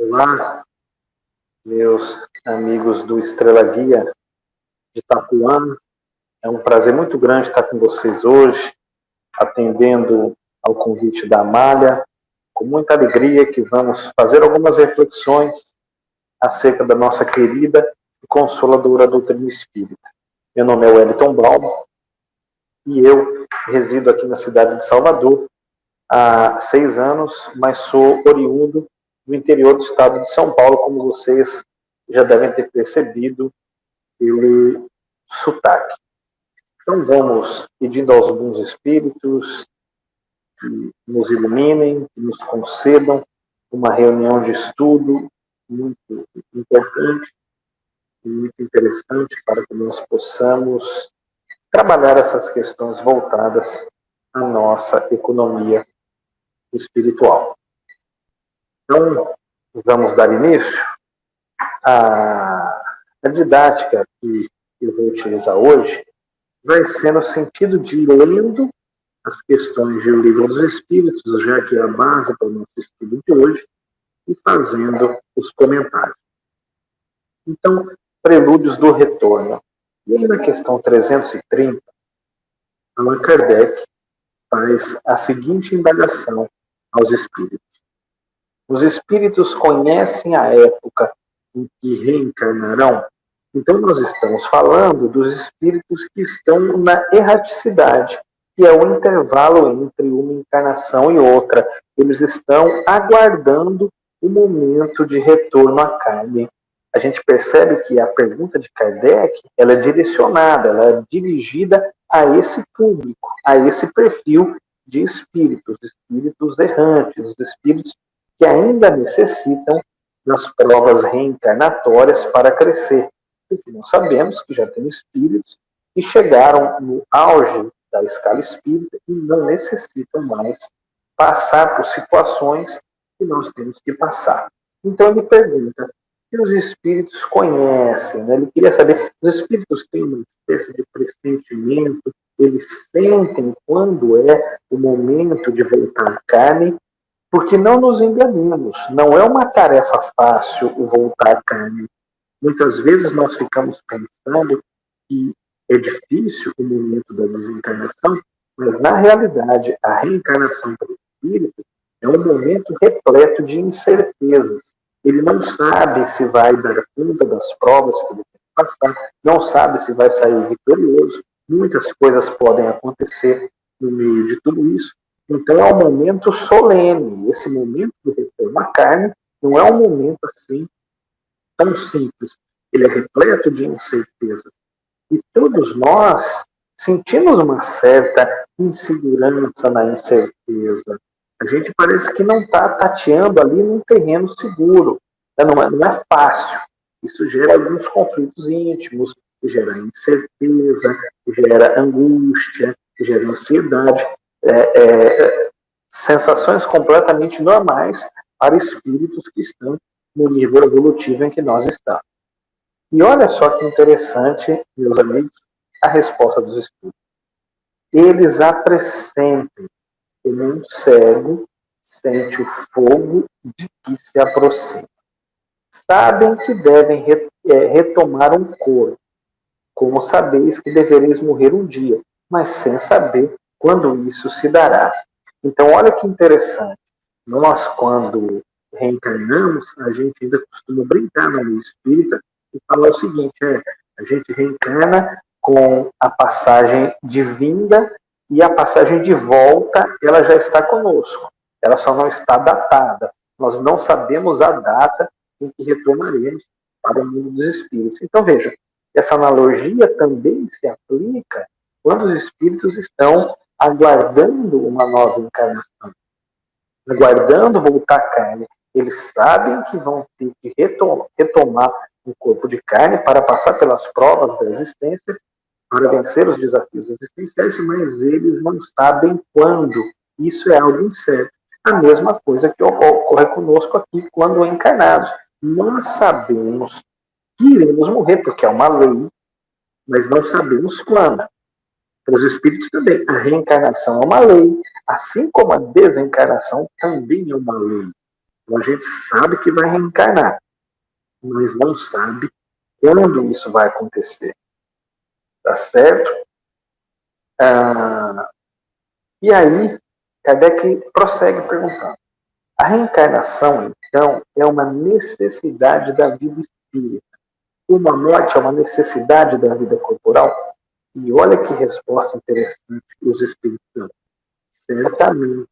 Olá, meus amigos do Estrela Guia de Itapuã. É um prazer muito grande estar com vocês hoje, atendendo ao convite da Amália. Com muita alegria que vamos fazer algumas reflexões acerca da nossa querida e consoladora doutrina espírita. Meu nome é Wellington Baum e eu resido aqui na cidade de Salvador há 6 anos, mas sou oriundo do interior do estado de São Paulo, como vocês já devem ter percebido pelo sotaque. Então vamos pedindo aos bons espíritos que nos iluminem, que nos concedam uma reunião de estudo muito importante e muito interessante para que nós possamos trabalhar essas questões voltadas à nossa economia espiritual. Então, vamos dar início à didática que eu vou utilizar hoje. Vai ser no sentido de ir lendo as questões do Livro dos Espíritos, já que é a base para o nosso estudo de hoje, e fazendo os comentários. Então, Prelúdios do Retorno. E aí na questão 330, Allan Kardec faz a seguinte indagação aos espíritos. Os espíritos conhecem a época em que reencarnarão? Então nós estamos falando dos espíritos que estão na erraticidade, que é o intervalo entre uma encarnação e outra. Eles estão aguardando o momento de retorno à carne. A gente percebe que a pergunta de Kardec ela é direcionada, ela é dirigida a esse público, a esse perfil de espíritos errantes, os espíritos que ainda necessitam das provas reencarnatórias para crescer. Porque nós sabemos que já tem espíritos que chegaram no auge da escala espírita e não necessitam mais passar por situações que nós temos que passar. Então ele pergunta se os espíritos conhecem, né? Ele queria saber, os espíritos têm uma espécie de pressentimento, eles sentem quando é o momento de voltar à carne, porque não nos enganemos, não é uma tarefa fácil o voltar à carne. Muitas vezes nós ficamos pensando que é difícil o momento da desencarnação, mas na realidade a reencarnação para o espírito é um momento repleto de incertezas. Ele não sabe se vai dar conta das provas que ele tem que passar, não sabe se vai sair vitorioso. Muitas coisas podem acontecer no meio de tudo isso. Então é um momento solene. Esse momento do retorno à carne não é um momento assim tão simples. Ele é repleto de incertezas. E todos nós sentimos uma certa insegurança na incerteza. A gente parece que não está tateando ali num terreno seguro. Não é fácil. Isso gera alguns conflitos íntimos, gera incerteza, gera angústia, gera ansiedade. Sensações completamente normais para espíritos que estão no nível evolutivo em que nós estamos. E olha só que interessante, meus amigos, a resposta dos espíritos. Eles apressentem, como um cego sente o fogo de que se aproxima. Sabem que devem retomar um corpo, como sabeis que devereis morrer um dia, mas sem saber quando isso se dará. Então, olha que interessante. Nós, quando reencarnamos, a gente ainda costuma brincar na vida espírita e falar o seguinte, a gente reencarna com a passagem de vinda e a passagem de volta, ela já está conosco. Ela só não está datada. Nós não sabemos a data em que retornaremos para o mundo dos espíritos. Então, veja, essa analogia também se aplica quando os espíritos estão aguardando uma nova encarnação, aguardando voltar à carne. Eles sabem que vão ter que retomar um corpo de carne para passar pelas provas da existência, para vencer os desafios existenciais, mas eles não sabem quando. Isso é algo incerto. A mesma coisa que ocorre conosco aqui quando encarnados. Nós sabemos que iremos morrer, porque é uma lei, mas não sabemos quando. Para os espíritos também, a reencarnação é uma lei, assim como a desencarnação também é uma lei. Então a gente sabe que vai reencarnar, mas não sabe quando isso vai acontecer. Tá certo? E aí, Kardec prossegue perguntando. A reencarnação, então, é uma necessidade da vida espírita. Como a morte é uma necessidade da vida corporal? E olha que resposta interessante que os espíritos dão. Certamente,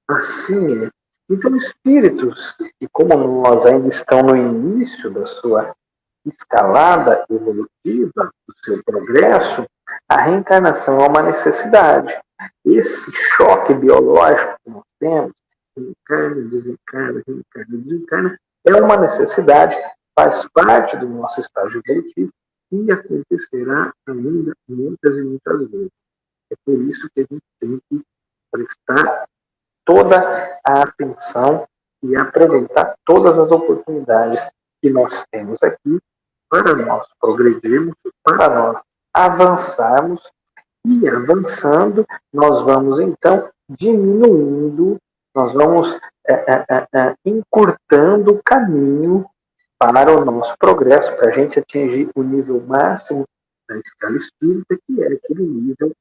assim é. Então, espíritos, e como nós ainda estão no início da sua escalada evolutiva, do seu progresso, a reencarnação é uma necessidade. Esse choque biológico que nós temos, reencarna, desencarna, é uma necessidade, faz parte do nosso estágio evolutivo e acontecerá ainda muitas e muitas vezes. É por isso que a gente tem que prestar toda a atenção e aproveitar todas as oportunidades que nós temos aqui para nós progredirmos, para nós avançarmos, e avançando, nós vamos então diminuindo, nós vamos encurtando o caminho para o nosso progresso, para a gente atingir o nível máximo da escala espírita, que é aquele nível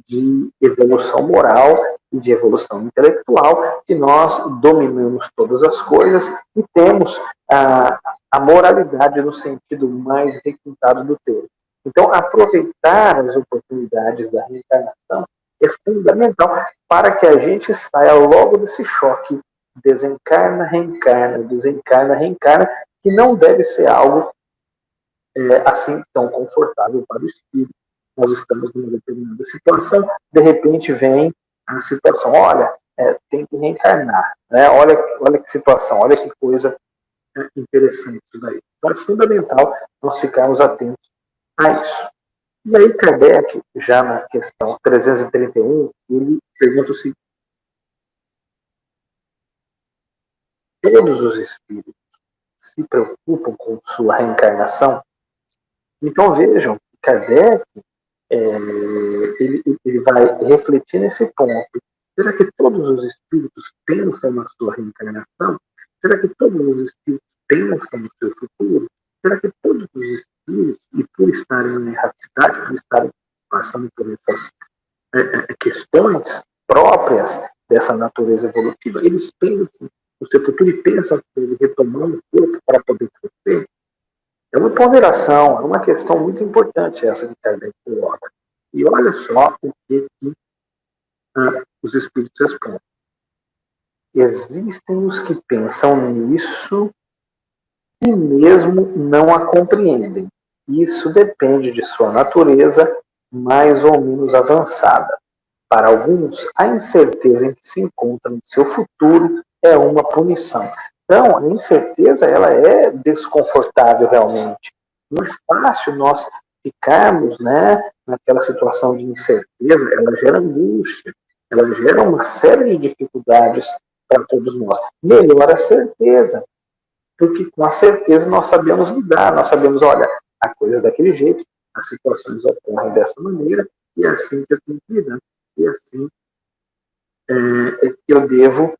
de evolução moral e de evolução intelectual, que nós dominamos todas as coisas e temos a moralidade no sentido mais requintado do termo. Então, aproveitar as oportunidades da reencarnação é fundamental para que a gente saia logo desse choque desencarna, reencarna, que não deve ser algo assim tão confortável para o espírito. Nós estamos numa determinada situação, de repente vem a situação, olha, tem que reencarnar, né? Olha que situação, olha que coisa interessante isso daí. Então é fundamental nós ficarmos atentos a isso. E aí Kardec, já na questão 331, ele pergunta o seguinte: todos os espíritos se preocupam com sua reencarnação? Então vejam, Kardec ele vai refletir nesse ponto. Será que todos os espíritos pensam na sua reencarnação? Será que todos os espíritos pensam no seu futuro? Será que todos os espíritos, e por estarem na erraticidade, por estarem passando por essas questões próprias dessa natureza evolutiva, eles pensam no seu futuro e pensam que ele retomando o corpo para poder crescer? É uma ponderação, é uma questão muito importante essa que Kardec coloca. E olha só o que os espíritos respondem. Existem os que pensam nisso e mesmo não a compreendem. Isso depende de sua natureza mais ou menos avançada. Para alguns, a incerteza em que se encontram no seu futuro é uma punição. Então, a incerteza ela é desconfortável realmente. Não é fácil nós ficarmos naquela situação de incerteza, ela gera angústia, ela gera uma série de dificuldades para todos nós. Melhor a certeza, porque com a certeza nós sabemos lidar, nós sabemos, olha, a coisa é daquele jeito, as situações ocorrem dessa maneira, e é assim que eu tenho que lidar, e assim é que eu devo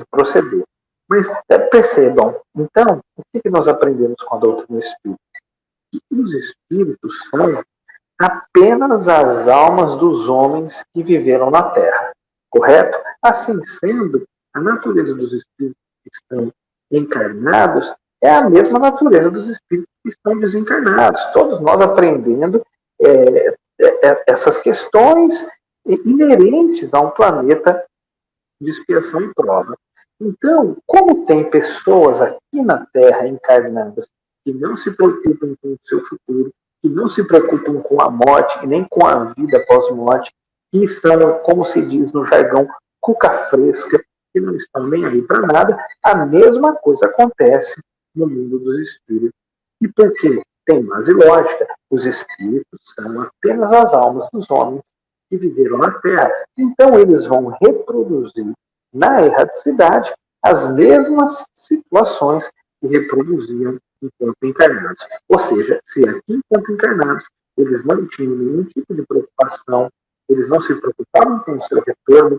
proceder. Mas percebam, então, o que nós aprendemos com a doutrina espírita? Que os espíritos são apenas as almas dos homens que viveram na Terra, correto? Assim sendo, a natureza dos espíritos que estão encarnados é a mesma natureza dos espíritos que estão desencarnados. Todos nós aprendendo essas questões inerentes a um planeta de expiação e prova. Então, como tem pessoas aqui na Terra encarnadas que não se preocupam com o seu futuro, que não se preocupam com a morte e nem com a vida após-morte, que são, como se diz no jargão, cuca fresca, que não estão nem aí para nada, a mesma coisa acontece no mundo dos espíritos. E por quê? Tem mais lógica. Os espíritos são apenas as almas dos homens que viveram na Terra. Então, eles vão reproduzir na erraticidade as mesmas situações que reproduziam enquanto encarnados. Ou seja, se aqui enquanto encarnados eles não tinham nenhum tipo de preocupação, eles não se preocupavam com o seu retorno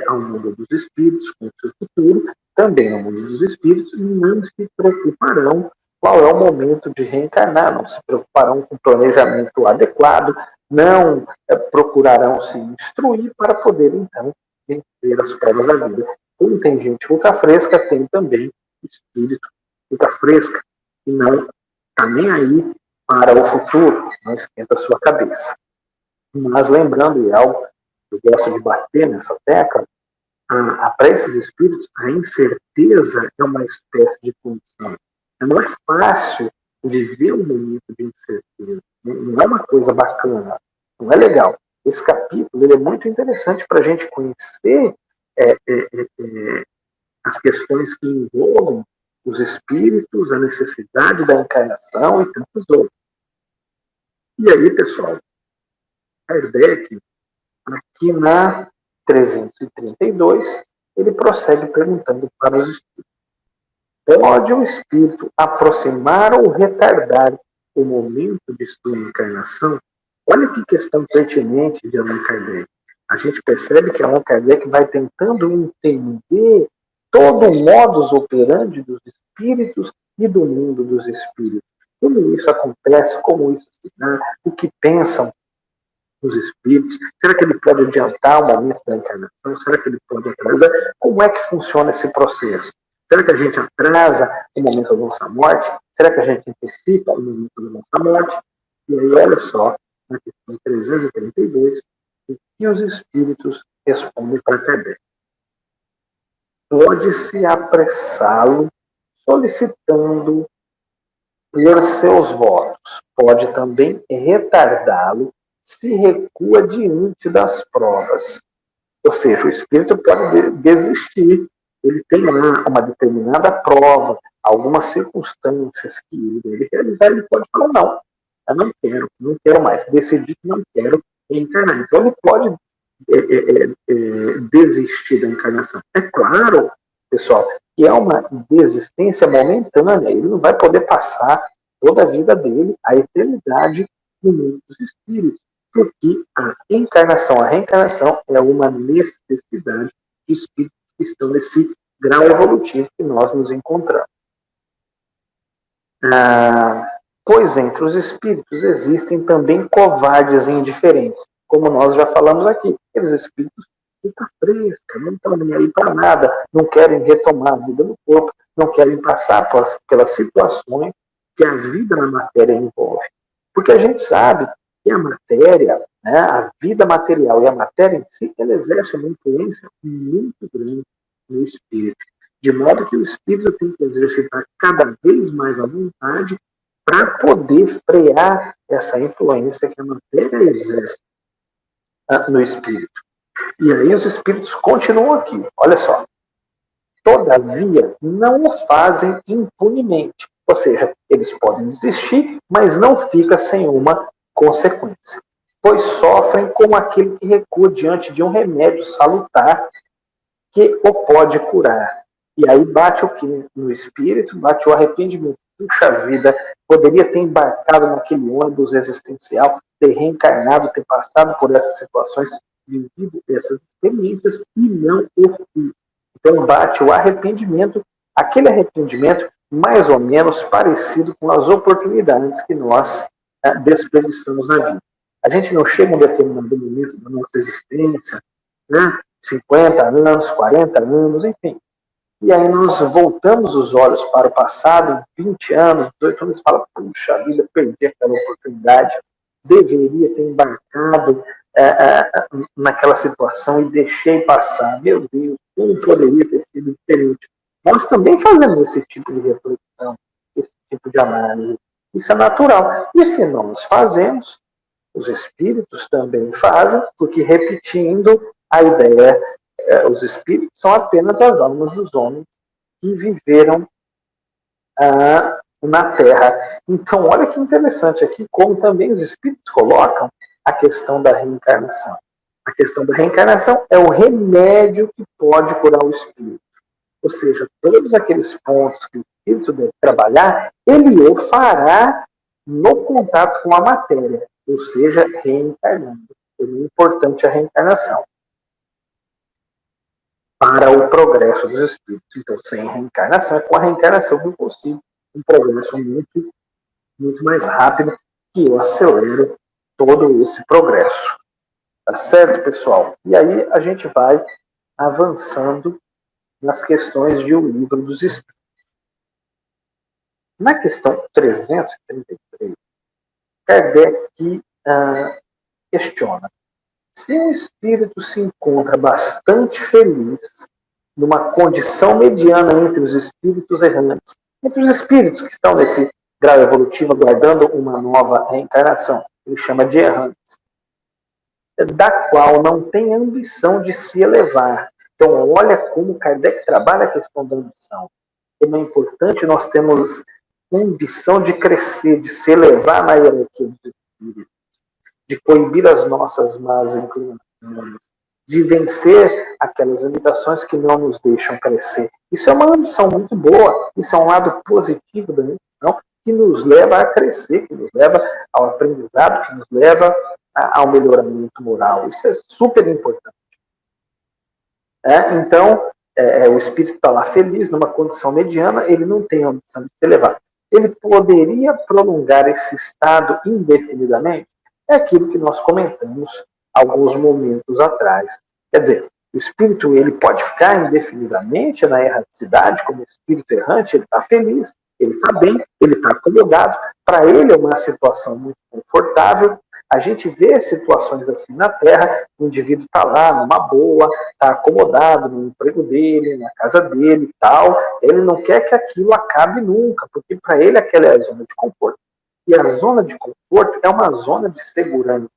ao mundo dos espíritos, com o seu futuro, também no mundo dos espíritos, não se preocuparão qual é o momento de reencarnar, não se preocuparão com planejamento adequado, não procurarão se instruir para poder, então, vencer as provas da vida. Como tem gente boca fresca, tem também espírito boca fresca, que não está nem aí para o futuro, não esquenta a sua cabeça. Mas lembrando, e é algo que eu gosto de bater nessa tecla, para esses espíritos, a incerteza é uma espécie de condição. Não é fácil viver um momento de incerteza. Não é uma coisa bacana, não é legal. Esse capítulo ele é muito interessante para a gente conhecer as questões que envolvem os espíritos, a necessidade da encarnação e tantos outros. E aí, pessoal, Kardec, aqui na 332, ele prossegue perguntando para os espíritos: pode o espírito aproximar ou retardar o momento de sua encarnação? Olha que questão pertinente de Allan Kardec. A gente percebe que Allan Kardec vai tentando entender todo o modus operandi dos espíritos e do mundo dos espíritos. Como isso acontece, como isso se dá, o que pensam os espíritos, será que ele pode adiantar o momento da encarnação? Será que ele pode atrasar? Como é que funciona esse processo? Será que a gente atrasa o momento da nossa morte? Será que a gente antecipa o momento da nossa morte? E aí, olha só, na questão 332, o que os espíritos respondem para Kardec. Pode-se apressá-lo solicitando por seus votos. Pode também retardá-lo se recua diante das provas. Ou seja, o espírito pode desistir. Ele tem lá uma determinada prova, algumas circunstâncias que ele deve realizar, ele pode falar: não, eu não quero mais, decidi que não quero reencarnar. Então ele pode desistir da encarnação. É claro, pessoal, que é uma desistência momentânea, ele não vai poder passar toda a vida dele, a eternidade, no mundo dos espíritos, porque a reencarnação é uma necessidade de espíritos que estão nesse grau evolutivo que nós nos encontramos. Pois entre os espíritos existem também covardes e indiferentes, como nós já falamos aqui. Aqueles espíritos que estão frescos, não estão nem aí para nada, não querem retomar a vida no corpo, não querem passar pelas situações que a vida na matéria envolve. Porque a gente sabe que a matéria, né, a vida material e a matéria em si, ela exerce uma influência muito grande no espírito. De modo que o espírito tem que exercitar cada vez mais a vontade para poder frear essa influência que a matéria exerce no espírito. E aí os espíritos continuam aqui. Olha só. Todavia, não o fazem impunemente. Ou seja, eles podem desistir, mas não fica sem uma consequência. Pois sofrem como aquele que recua diante de um remédio salutar que o pode curar. E aí bate o que no espírito? Bate o arrependimento. Puxa vida, poderia ter embarcado naquele ônibus existencial, ter reencarnado, ter passado por essas situações, vivido essas experiências e não o fiz. Então bate o arrependimento, aquele arrependimento mais ou menos parecido com as oportunidades que nós desperdiçamos na vida. A gente não chega a um determinado momento da nossa existência, né? 50 anos, 40 anos, enfim. E aí nós voltamos os olhos para o passado, 20 anos, 18 anos, e fala: puxa vida, perdi aquela oportunidade, deveria ter embarcado naquela situação e deixei passar. Meu Deus, como poderia ter sido diferente? Nós também fazemos esse tipo de reflexão, esse tipo de análise. Isso é natural. E se nós fazemos, os espíritos também fazem, porque, repetindo a ideia, os espíritos são apenas as almas dos homens que viveram na Terra. Então, olha que interessante aqui, como também os espíritos colocam a questão da reencarnação. A questão da reencarnação é o remédio que pode curar o espírito. Ou seja, todos aqueles pontos que o espírito deve trabalhar, ele o fará no contato com a matéria, ou seja, reencarnando. É muito importante a reencarnação. para o progresso dos espíritos. Então, sem reencarnação, é com a reencarnação que eu consigo um progresso muito, muito mais rápido, que eu acelero todo esse progresso. Tá certo, pessoal? E aí a gente vai avançando nas questões de O Livro dos Espíritos. Na questão 333, Kardec questiona: se um espírito se encontra bastante feliz numa condição mediana entre os espíritos errantes, entre os espíritos que estão nesse grau evolutivo aguardando uma nova reencarnação, ele chama de errantes, da qual não tem ambição de se elevar. Então, olha como Kardec trabalha a questão da ambição. Como é importante nós termos ambição de crescer, de se elevar na hierarquia dos espíritos, de coibir as nossas más inclinações, de vencer aquelas limitações que não nos deixam crescer. Isso é uma ambição muito boa, isso é um lado positivo da ambição, que nos leva a crescer, que nos leva ao aprendizado, que nos leva ao melhoramento moral. Isso é super importante. Então, o espírito está lá feliz, numa condição mediana, ele não tem a ambição de se elevar. Ele poderia prolongar esse estado indefinidamente? É aquilo que nós comentamos alguns momentos atrás. Quer dizer, o espírito ele pode ficar indefinidamente na erraticidade, como espírito errante, ele está feliz, ele está bem, ele está acomodado. Para ele é uma situação muito confortável. A gente vê situações assim na Terra, o indivíduo está lá numa boa, está acomodado no emprego dele, na casa dele e tal. Ele não quer que aquilo acabe nunca, porque para ele aquela é a zona de conforto. E a zona de conforto é uma zona de segurança,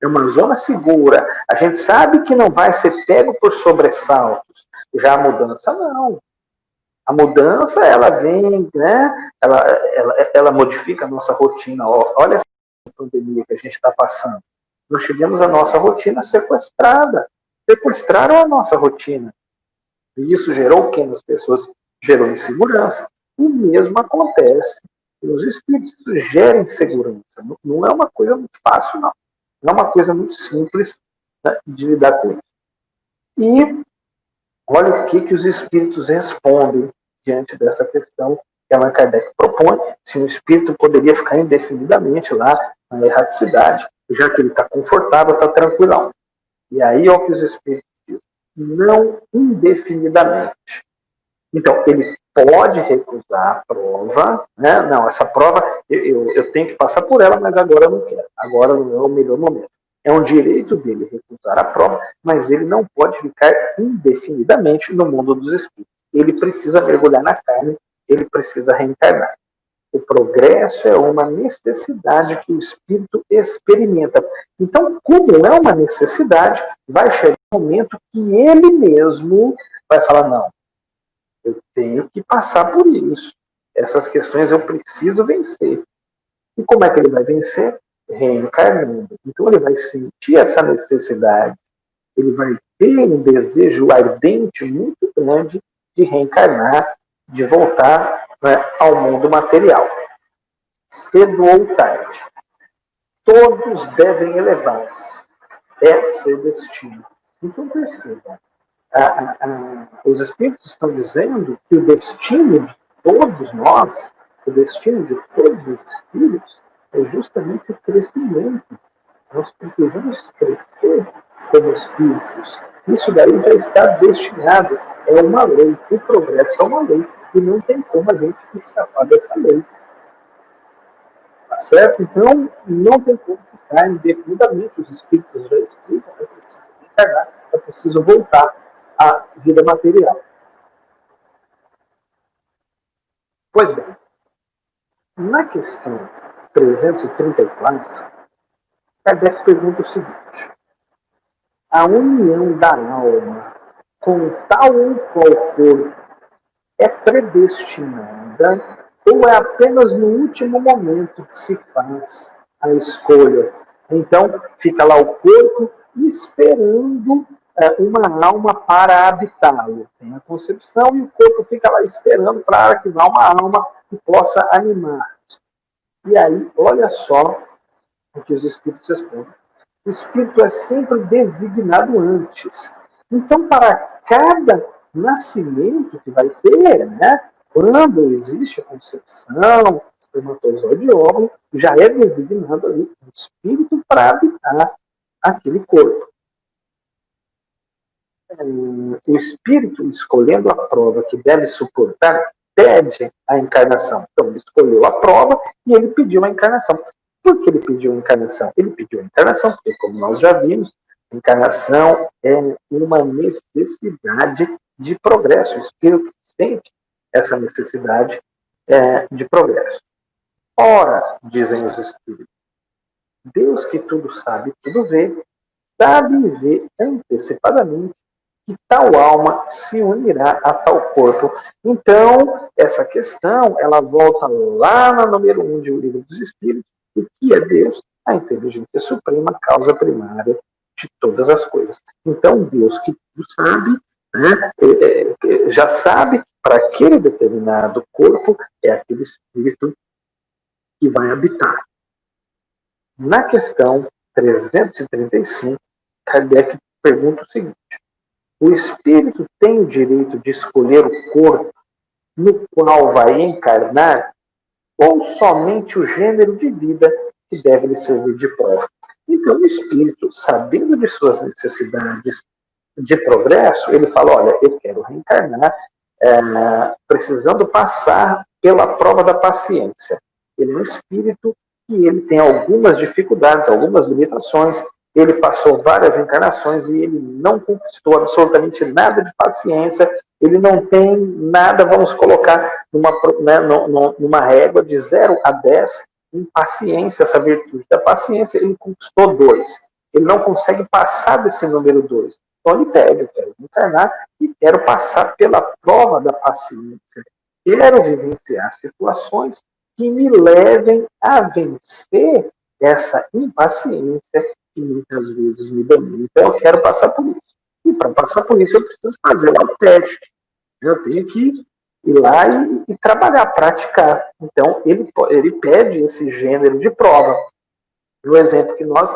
é uma zona segura. A gente sabe que não vai ser pego por sobressaltos. Já a mudança, não. A mudança, ela vem, né? Ela modifica a nossa rotina. Olha essa pandemia que a gente está passando. Nós tivemos a nossa rotina sequestrada. Sequestraram a nossa rotina. E isso gerou o que nas pessoas? Gerou insegurança. O mesmo acontece nos espíritos. Isso gera insegurança. Não é uma coisa muito fácil, não. Não é uma coisa muito simples, né, de lidar com isso. E olha o que os espíritos respondem diante dessa questão que Allan Kardec propõe, se um espírito poderia ficar indefinidamente lá na erraticidade, já que ele está confortável, está tranquilão. E aí é o que os espíritos dizem: não indefinidamente. Então, ele pode recusar a prova, né? Não, essa prova eu tenho que passar por ela, mas agora eu não quero. Agora não é o melhor momento. É um direito dele recusar a prova, mas ele não pode ficar indefinidamente no mundo dos espíritos. Ele precisa mergulhar na carne, ele precisa reencarnar. O progresso é uma necessidade que o espírito experimenta. Então, como é uma necessidade, vai chegar um momento que ele mesmo vai falar: não, eu tenho que passar por isso. Essas questões eu preciso vencer. E como é que ele vai vencer? Reencarnando. Então ele vai sentir essa necessidade, ele vai ter um desejo ardente muito grande de reencarnar, de voltar, né, ao mundo material. Cedo ou tarde. Todos devem elevar-se. É seu destino. Então percebam, os espíritos estão dizendo que o destino de todos nós, o destino de todos os espíritos, é justamente o crescimento. Nós precisamos crescer como espíritos. Isso daí já está destinado, é uma lei. O progresso é uma lei e não tem como a gente escapar dessa lei. Tá certo? Então, não tem como ficar indefinidamente. Os espíritos já explicam, é preciso reencarnar, é preciso voltar à vida material. Pois bem, na questão 334, Kardec pergunta o seguinte: a união da alma com tal ou qual corpo é predestinada ou é apenas no último momento que se faz a escolha? Então, fica lá o corpo esperando uma alma para habitá-lo. Tem a concepção e o corpo fica lá esperando para arquivar uma alma que possa animar. E aí, olha só o que os espíritos respondem. O espírito é sempre designado antes. Então, para cada nascimento que vai ter, né? Quando existe a concepção, espermatozoide e óvulo, já é designado ali um espírito para habitar aquele corpo. O espírito, escolhendo a prova que deve suportar, pede a encarnação. Então, ele escolheu a prova e ele pediu a encarnação. Por que ele pediu a encarnação? Ele pediu a encarnação porque, como nós já vimos, a encarnação é uma necessidade de progresso. O espírito sente essa necessidade de progresso. Ora, dizem os espíritos, Deus que tudo sabe, tudo vê, sabe e vê antecipadamente que tal alma se unirá a tal corpo. Então, essa questão, ela volta lá no número 1 de O Livro dos Espíritos, o que é Deus? A inteligência suprema, a causa primária de todas as coisas. Então, Deus que tudo sabe, né, já sabe para aquele determinado corpo é aquele espírito que vai habitar. Na questão 335, Kardec pergunta o seguinte: o espírito tem o direito de escolher o corpo no qual vai encarnar ou somente o gênero de vida que deve lhe servir de prova? Então, o espírito, sabendo de suas necessidades de progresso, ele fala: olha, eu quero reencarnar precisando passar pela prova da paciência. Ele é um espírito que ele tem algumas dificuldades, algumas limitações. Ele passou várias encarnações e ele não conquistou absolutamente nada de paciência. Ele não tem nada, vamos colocar numa régua de 0 a 10, em paciência, essa virtude da paciência, ele conquistou 2. Ele não consegue passar desse número 2. Então ele pede: eu quero encarnar e quero passar pela prova da paciência. Quero vivenciar situações que me levem a vencer essa impaciência que muitas vezes me domina. Então eu quero passar por isso. E para passar por isso eu preciso fazer lá o teste. Eu tenho que ir lá e trabalhar, praticar. Então ele pede esse gênero de prova. No exemplo que nós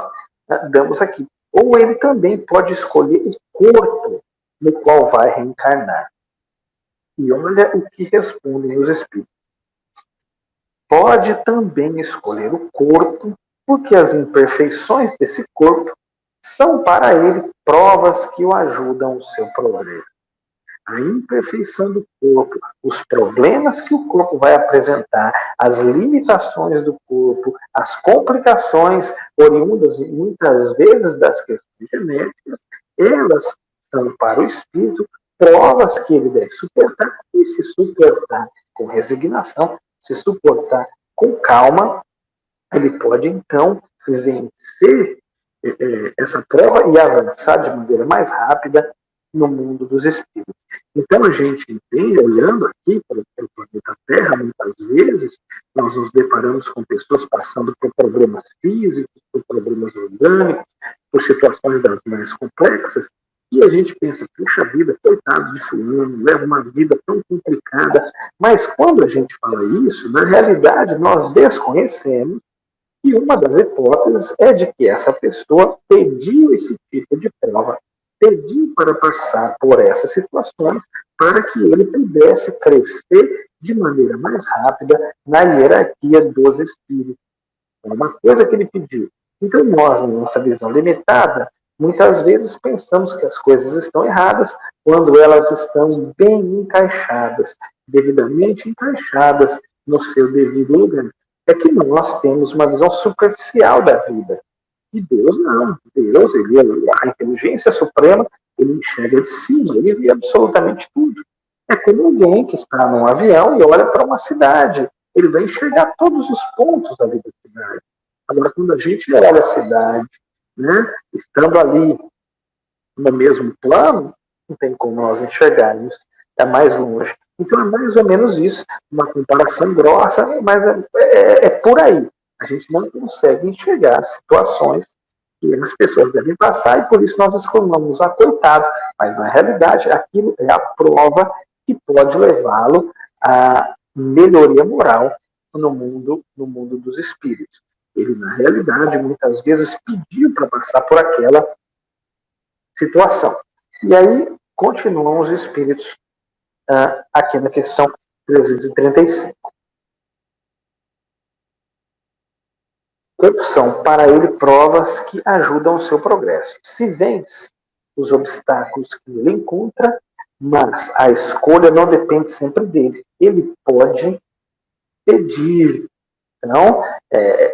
damos aqui. Ou ele também pode escolher o corpo no qual vai reencarnar. E olha o que respondem os espíritos. Pode também escolher o corpo, porque as imperfeições desse corpo são para ele provas que o ajudam no seu progresso. A imperfeição do corpo, os problemas que o corpo vai apresentar, as limitações do corpo, as complicações oriundas muitas vezes das questões genéticas, elas são para o espírito provas que ele deve suportar, e se suportar com resignação, se suportar com calma, ele pode então vencer essa prova e avançar de maneira mais rápida no mundo dos espíritos. Então a gente entende, olhando aqui para o planeta Terra, muitas vezes nós nos deparamos com pessoas passando por problemas físicos, por problemas orgânicos, por situações das mais complexas, e a gente pensa: puxa vida, coitado de fulano, leva uma vida tão complicada. Mas quando a gente fala isso, na realidade nós desconhecemos que uma das hipóteses é de que essa pessoa pediu esse tipo de prova, pediu para passar por essas situações para que ele pudesse crescer de maneira mais rápida na hierarquia dos espíritos. É uma coisa que ele pediu. Então nós, na nossa visão limitada, muitas vezes pensamos que as coisas estão erradas quando elas estão bem encaixadas, devidamente encaixadas no seu devido lugar. É que nós temos uma visão superficial da vida. E Deus não. Deus, a inteligência suprema, ele enxerga de cima, ele vê absolutamente tudo. É como alguém que está num avião e olha para uma cidade. Ele vai enxergar todos os pontos ali da cidade. Agora, quando a gente olha a cidade, né, estando ali no mesmo plano, não tem como nós enxergarmos, é mais longe. Então é mais ou menos isso, uma comparação grossa, mas é por aí. A gente não consegue enxergar situações que as pessoas devem passar e por isso nós exclamamos: ah, coitado. Mas na realidade aquilo é a prova que pode levá-lo à melhoria moral no mundo dos espíritos. Ele, na realidade, muitas vezes pediu para passar por aquela situação. E aí continuam os espíritos aqui na questão 335. Corpos são para ele provas que ajudam o seu progresso. Se vence os obstáculos que ele encontra, mas a escolha não depende sempre dele. Ele pode pedir. Então,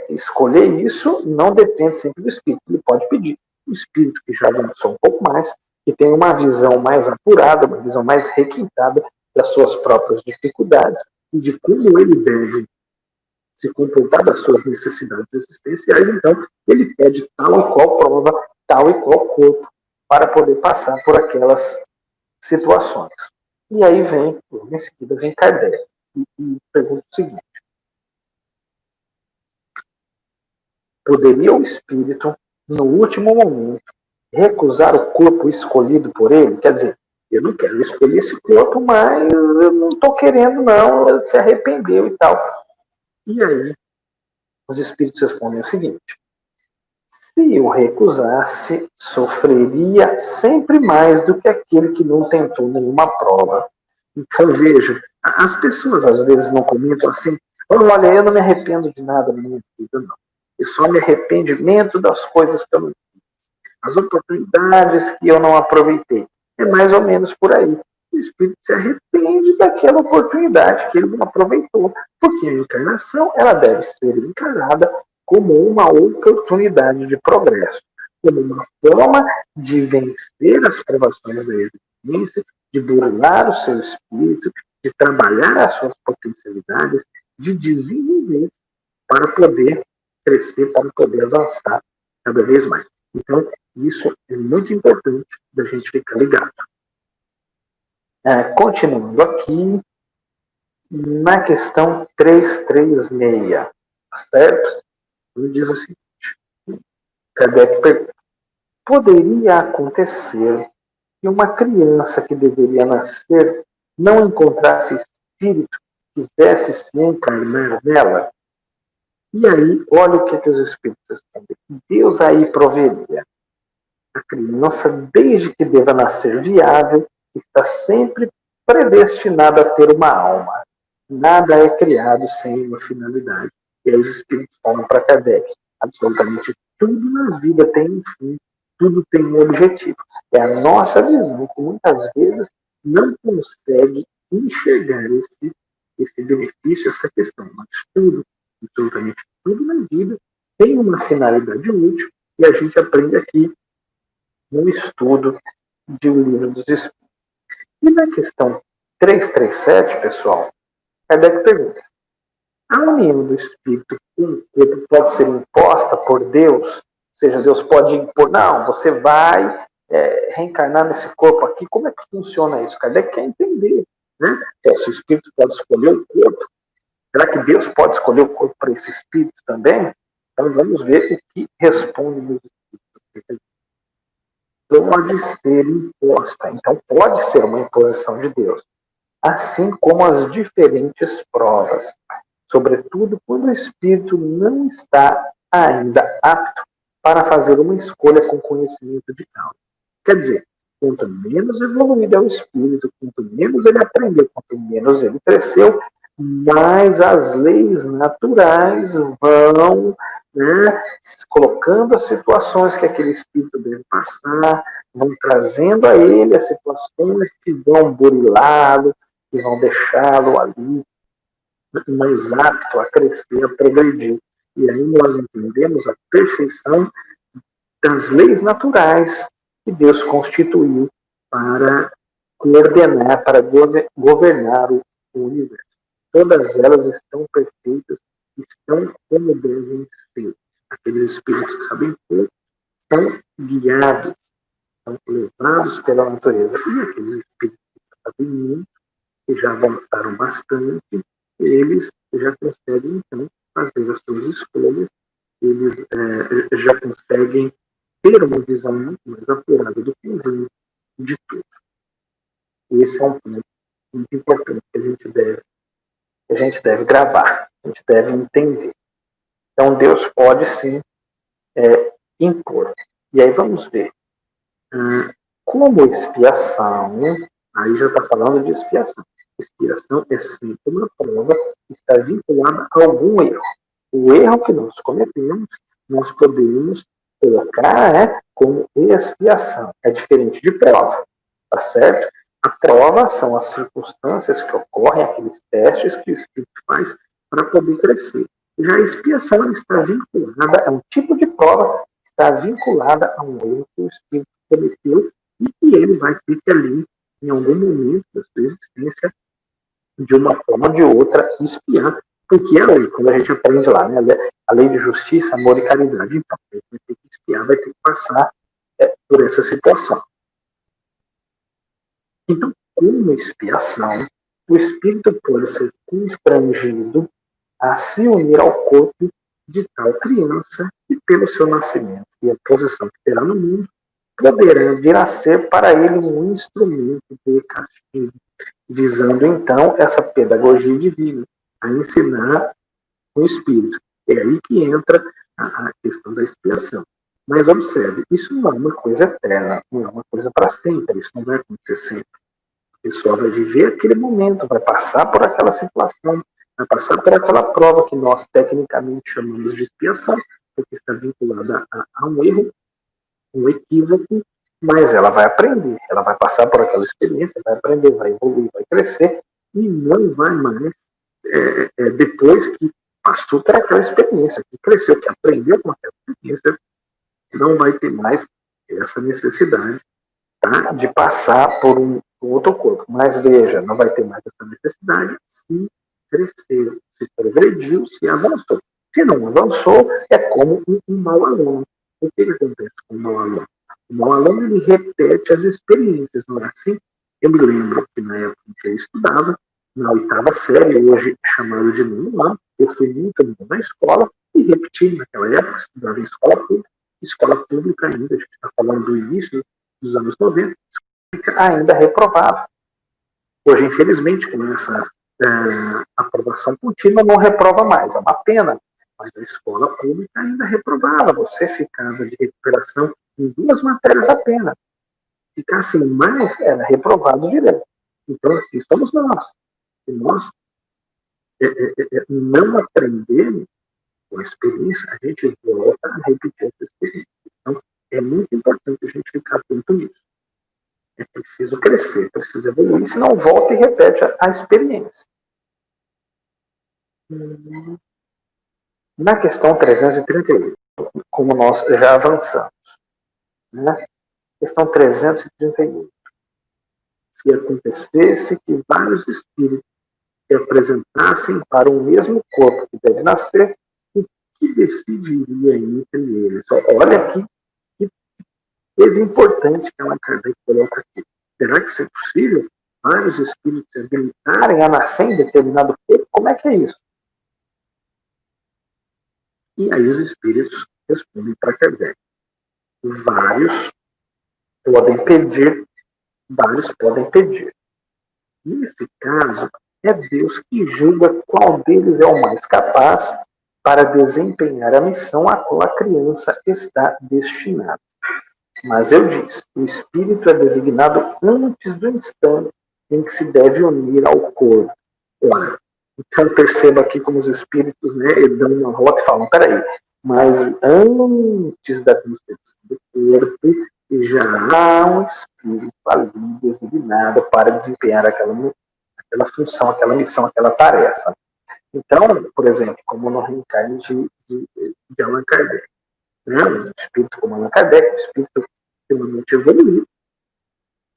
escolher isso não depende sempre do espírito. Ele pode pedir. O espírito que já avançou um pouco mais, que tem uma visão mais apurada, uma visão mais requintada das suas próprias dificuldades e de como ele deve se comportar das suas necessidades existenciais, então ele pede tal e qual prova, tal e qual corpo, para poder passar por aquelas situações. E aí vem, logo em seguida, vem Kardec e pergunta o seguinte: poderia o espírito, no último momento, recusar o corpo escolhido por ele? Quer dizer, eu não quero escolher esse corpo, mas eu não estou querendo, não, ele se arrependeu e tal. E aí, os espíritos respondem o seguinte: se eu recusasse, sofreria sempre mais do que aquele que não tentou nenhuma prova. Então, veja, as pessoas às vezes não comentam assim: olha, eu não me arrependo de nada na minha vida, não. Eu só me arrependimento das coisas que eu não fiz, as oportunidades que eu não aproveitei. É mais ou menos por aí. O espírito se arrepende daquela oportunidade que ele não aproveitou, porque a encarnação ela deve ser encarada como uma oportunidade de progresso, como uma forma de vencer as provações da existência, de burlar o seu espírito, de trabalhar as suas potencialidades, de desenvolver para poder crescer, para poder avançar cada vez mais. Então, isso é muito importante da gente ficar ligado. Continuando aqui, na questão 336, tá certo? Ele diz o seguinte: Kardec pergunta: poderia acontecer que uma criança que deveria nascer não encontrasse espírito que quisesse se encarnar nela? E aí, olha o que os espíritos respondem: Deus aí proveria. A criança, desde que deva nascer viável, está sempre predestinada a ter uma alma. Nada é criado sem uma finalidade. E aí os espíritos falam para Kardec: absolutamente tudo na vida tem um fim, tudo tem um objetivo. É a nossa visão que muitas vezes não consegue enxergar esse benefício, essa questão. Mas tudo, absolutamente tudo na vida tem uma finalidade útil e a gente aprende aqui no estudo de O Livro dos Espíritos. E na questão 337, pessoal, Kardec pergunta: a união do espírito com o corpo pode ser imposta por Deus? Ou seja, Deus pode impor, não, você vai reencarnar nesse corpo aqui. Como é que funciona isso? Kardec quer entender, né? Se o espírito pode escolher o corpo, será que Deus pode escolher o corpo para esse espírito também? Então vamos ver o que responde os espíritos. Pode ser imposta. Então pode ser uma imposição de Deus, assim como as diferentes provas, sobretudo quando o espírito não está ainda apto para fazer uma escolha com conhecimento de causa. Quer dizer, quanto menos evoluído é o espírito, quanto menos ele aprendeu, quanto menos ele cresceu, mais as leis naturais vão, né, colocando as situações que aquele espírito deve passar, vão trazendo a ele as situações que vão burilá-lo, que vão deixá-lo ali mais apto a crescer, a progredir. E aí nós entendemos a perfeição das leis naturais que Deus constituiu para coordenar, para governar o universo. Todas elas estão perfeitas, estão como devem ser. Aqueles espíritos que sabem tudo são guiados, são levados pela natureza. E aqueles espíritos que sabem muito, que já avançaram bastante, eles já conseguem, então, fazer as suas escolhas, eles já conseguem ter uma visão muito mais apurada do conjunto de tudo. E esse é um ponto muito importante que a gente deve gravar, a gente deve entender. Então, Deus pode sim impor. E aí vamos ver. Como expiação, aí já está falando de expiação. Expiação é sempre uma prova que está vinculada a algum erro. O erro que nós cometemos, nós podemos colocar como expiação. É diferente de prova, tá certo? A prova são as circunstâncias que ocorrem, aqueles testes que o espírito faz para poder crescer. Já a expiação está vinculada, é um tipo de prova que está vinculada a um erro que o espírito cometeu e que ele vai ter que ali, em algum momento da sua existência, de uma forma ou de outra, espiar, porque é a lei, quando a gente aprende lá, né, a lei de justiça, amor e caridade. Então, ele vai ter que espiar, vai ter que passar por essa situação. Então, como expiação, o espírito pode ser constrangido a se unir ao corpo de tal criança que, pelo seu nascimento e a posição que terá no mundo, poderá vir a ser para ele um instrumento de castigo, visando então essa pedagogia divina, a ensinar o espírito. É aí que entra a questão da expiação. Mas observe, isso não é uma coisa eterna, não é uma coisa para sempre, isso não vai acontecer sempre. A pessoa vai viver aquele momento, vai passar por aquela situação, vai passar por aquela prova que nós tecnicamente chamamos de expiação, porque está vinculada a um erro, um equívoco, mas ela vai aprender, ela vai passar por aquela experiência, vai aprender, vai evoluir, vai crescer, e não vai mais, depois que passou por aquela experiência, que cresceu, que aprendeu com aquela experiência, não vai ter mais essa necessidade, tá, de passar por um outro corpo. Mas veja, não vai ter mais essa necessidade se cresceu, se progrediu, se avançou. Se não avançou, é como um mau aluno. O que acontece com o mau aluno? O mau aluno, ele repete as experiências, não é assim? Eu me lembro que na época em que eu estudava, na oitava série, hoje chamado de nono ano, eu fui muito bom na escola e repeti naquela época, estudava em escola pública ainda, a gente está falando do início dos anos 90, ainda reprovava. Hoje, infelizmente, com essa aprovação contínua, não reprova mais. É uma pena. Mas na escola pública ainda reprovava. Você ficava de recuperação em 2 matérias apenas. Ficasse em mais, era reprovado direto. Então, assim, somos nós. Se nós não aprendemos com a experiência, a gente volta a repetir essa experiência. Então, é muito importante a gente ficar atento nisso. É preciso crescer, preciso evoluir, senão volta e repete a experiência. Na questão 338, como nós já avançamos, né? Questão 338. Se acontecesse que vários espíritos se apresentassem para o mesmo corpo que deve nascer, o que decidiria entre eles? Olha que coisa importante que Allan Kardec coloca aqui. Será que isso é possível? Vários espíritos se habilitarem a nascer em determinado corpo? Como é que é isso? E aí os espíritos respondem para Kardec. Vários podem pedir, vários podem pedir. Nesse caso, é Deus que julga qual deles é o mais capaz para desempenhar a missão a qual a criança está destinada. Mas eu disse, o espírito é designado antes do instante em que se deve unir ao corpo. Ora, então perceba aqui como os espíritos, né, dão uma rota e falam, peraí, mas antes da concepção do corpo, já há um espírito ali designado para desempenhar aquela função, aquela missão, aquela tarefa. Então, por exemplo, como no reencarne de Allan Kardec, né, um espírito como Allan Kardec, um espírito extremamente evoluído,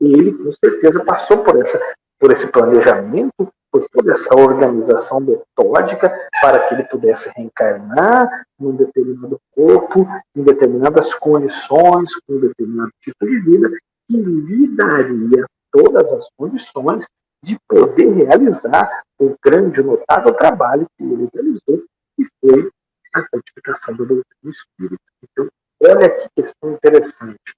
e ele com certeza passou por esse planejamento, por toda essa organização metódica para que ele pudesse reencarnar num determinado corpo, em determinadas condições, com um determinado tipo de vida, que lhe daria todas as condições de poder realizar o grande, notável trabalho que ele realizou, que foi a codificação do doutrina do Espírito. Então, olha que questão interessante,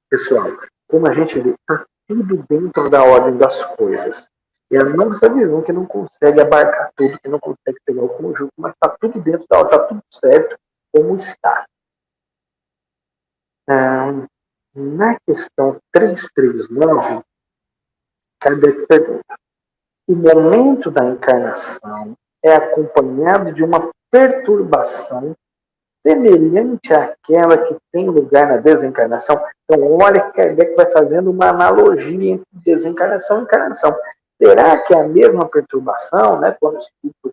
pessoal. Como a gente vê, está tudo dentro da ordem das coisas. É a nossa visão que não consegue abarcar tudo, que não consegue pegar o conjunto, mas está tudo dentro da ordem, está tudo certo como está. Na questão 339, Kardec pergunta: o momento da encarnação é acompanhado de uma perturbação semelhante àquela que tem lugar na desencarnação? Então, olha que Kardec vai fazendo uma analogia entre desencarnação e encarnação. Será que é a mesma perturbação, né, quando o espírito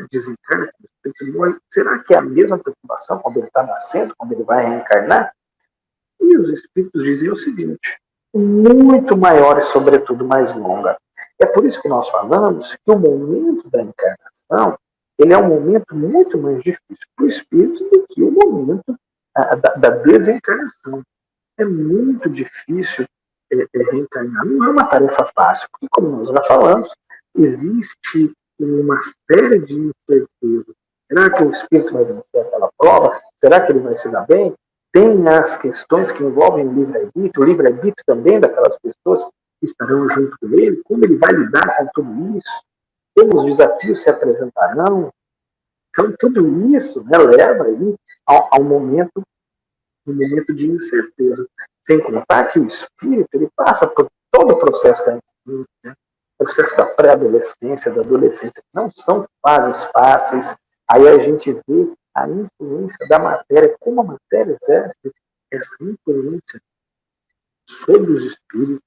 desencarna, quando o espírito morre? Será que é a mesma perturbação quando ele está nascendo, quando ele vai reencarnar? E os espíritos dizem o seguinte: muito maior e, sobretudo, mais longa. É por isso que nós falamos que o momento da encarnação ele é um momento muito mais difícil para o espírito do que o momento da desencarnação. É muito difícil reencarnar. Não é uma tarefa fácil, porque, como nós já falamos, existe uma série de incertezas. Será que o espírito vai vencer aquela prova? Será que ele vai se dar bem? Tem as questões que envolvem o livre-arbítrio também daquelas pessoas que estarão junto com ele, como ele vai lidar com tudo isso, como os desafios se apresentarão. Então, tudo isso, né, leva aí ao momento, um momento de incerteza. Sem contar que o espírito ele passa por todo o processo da infância, né, o processo da pré-adolescência, da adolescência, que não são fases fáceis. Aí a gente vê a influência da matéria, como a matéria exerce essa influência sobre os espíritos.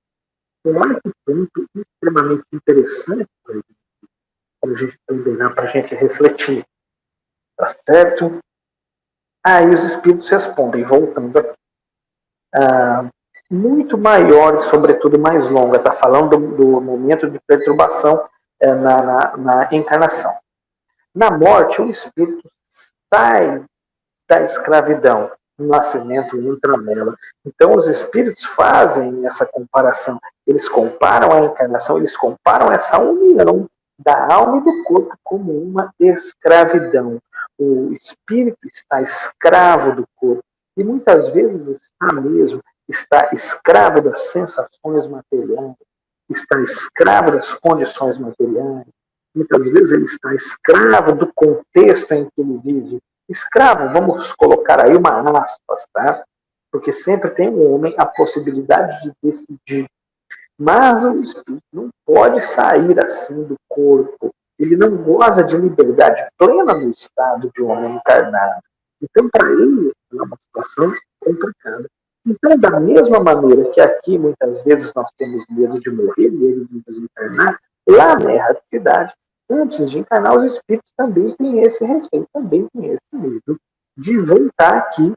Então, olha que ponto extremamente interessante para a gente ponderar, para a gente refletir. Tá certo? Aí os espíritos respondem, voltando aqui. Muito maior e, sobretudo, mais longa. Está falando do momento de perturbação na encarnação. Na morte, o espírito sai da escravidão. O nascimento entra nela. Então, os espíritos fazem essa comparação. Eles comparam a encarnação, eles comparam essa união da alma e do corpo como uma escravidão. O espírito está escravo do corpo. E muitas vezes está mesmo, está escravo das sensações materiais, está escravo das condições materiais. Muitas vezes ele está escravo do contexto em que ele vive. Escravo, vamos colocar aí uma aspas, tá? Porque sempre tem um homem a possibilidade de decidir. Mas o espírito não pode sair assim do corpo. Ele não goza de liberdade plena no estado de um homem encarnado. Então, para ele, é uma situação complicada. Então, da mesma maneira que aqui, muitas vezes, nós temos medo de morrer, medo de desencarnar, lá na erraticidade, antes de encarnar, os espíritos também têm esse receio, também têm esse medo de voltar aqui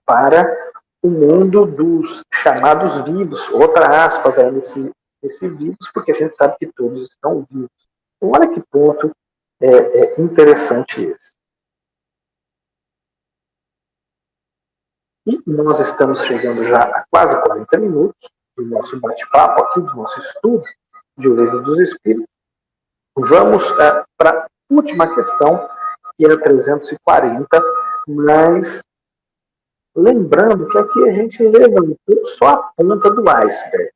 para o mundo dos chamados vivos, outra aspas aí nesse vivos, porque a gente sabe que todos estão vivos. Então, olha que ponto interessante esse. E nós estamos chegando já a quase 40 minutos do nosso bate-papo aqui, do nosso estudo de O Livro dos Espíritos. Vamos para a última questão, que é a 340, mas lembrando que aqui a gente levantou só a ponta do iceberg.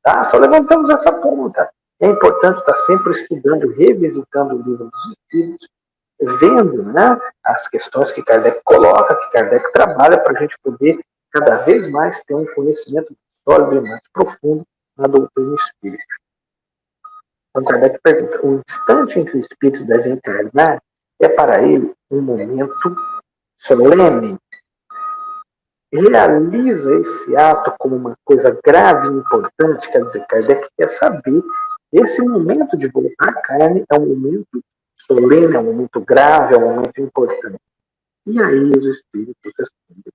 Tá? Só levantamos essa ponta. É importante estar sempre estudando, revisitando o Livro dos Espíritos, vendo, né, as questões que Kardec coloca, que Kardec trabalha, para a gente poder cada vez mais ter um conhecimento sólido e mais profundo na doutrina espírita. Então Kardec pergunta: o instante em que o espírito deve encarnar é para ele um momento solene? Realiza esse ato como uma coisa grave e importante? Quer dizer, Kardec quer saber, esse momento de voltar à carne é um momento solene, é um momento grave, é um momento importante. E aí os espíritos respondem: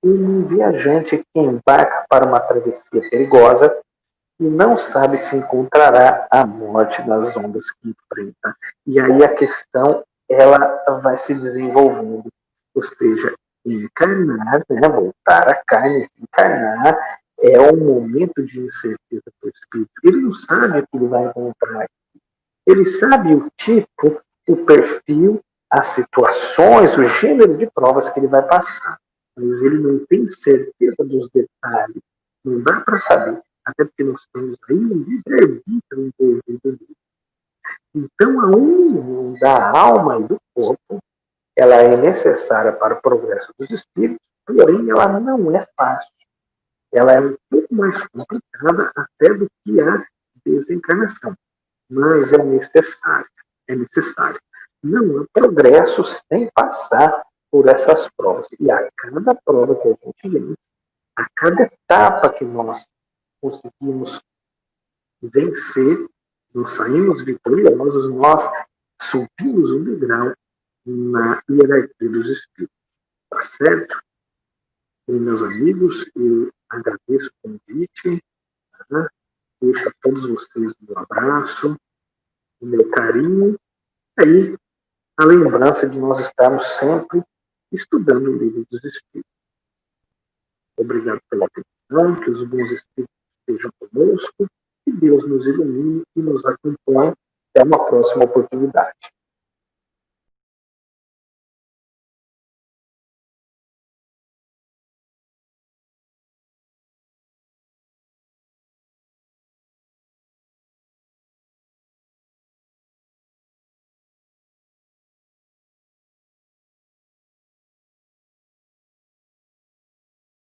um viajante que embarca para uma travessia perigosa e não sabe se encontrará a morte nas ondas que enfrenta. E aí a questão ela vai se desenvolvendo, ou seja, encarnar, né, voltar à carne, encarnar é um momento de incerteza para o espírito. Ele não sabe o que ele vai encontrar. Ele sabe o tipo, o perfil, as situações, o gênero de provas que ele vai passar. Mas ele não tem certeza dos detalhes. Não dá para saber. Até porque nós temos aí um livre-arbítrio envolvido. Então, a união da alma e do corpo, ela é necessária para o progresso dos espíritos, porém ela não é fácil. Ela é um pouco mais complicada até do que a desencarnação, mas é necessária. É necessária. Não há progresso sem passar por essas provas. E a cada prova que a gente vence, a cada etapa que nós conseguimos vencer, nós saímos vitoriosos, nós subimos um degrau na hierarquia dos espíritos. Tá certo? E, meus amigos, eu agradeço o convite, tá? Deixo a todos vocês um abraço, o meu carinho, aí a lembrança de nós estarmos sempre estudando o livro dos Espíritos. Obrigado pela atenção, que os bons Espíritos estejam conosco, que Deus nos ilumine e nos acompanhe. Até uma próxima oportunidade.